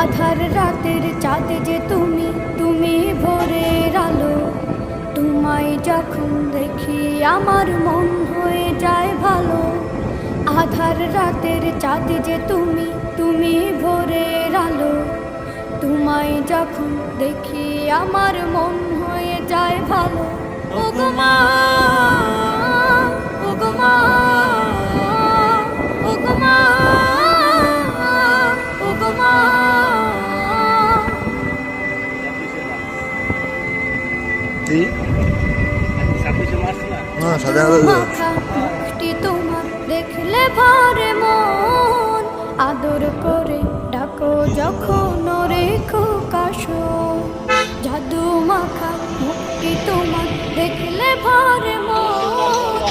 আধার রাতের চাঁদ যে তুমি, তুমি ভোরের আলো। তোমায় যখন দেখি আমার মন হয়ে যায় ভালো। আধার রাতের চাঁদ যে তুমি, তুমি ভোরের আলো। তোমায় যখন দেখি আমার মন হয়ে যায় ভালো। ও গো মা, ও গো মা, ও গো মা, ও গো মা। মুখটি তোমার দেখলে ভরে মন, আদর করে ডাকো যখন রেখো কাশন। জাদু মাখা মুখটি তোমার দেখলে ভরে মন,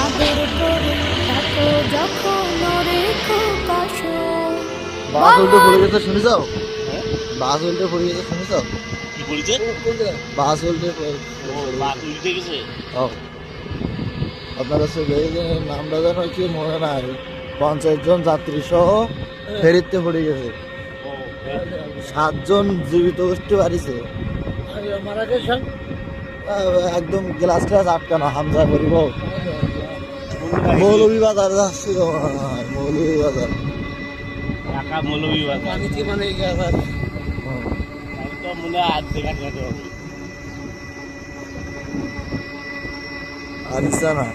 আদর করে ডাকো যখন রেখো কাশন। বাস উল্টে পড়ে গেছে শুনে যাও, বাস উল্টে পড়ে গেছে শুনে যাও। কি বলছে? বাস উল্টে বাস উল্টে গেছে। আপনারা সবাই নামটা যেন কি মনে নাই, 50 জন যাত্রী সহ ফেরিতে পড়ে গেছে। 7 জন জীবিত গোষ্ঠী বাড়িছে, একদম গ্লাস ক্লাস আটকানো। হামজা করিব মৌলভী বাজার যাচ্ছি, মৌলভী বাজার ঢাকা মৌলভী বাজার। মানে আমি তো মনে হয় আজ দেখা যেতে হবে। আর ইচ্ছা না।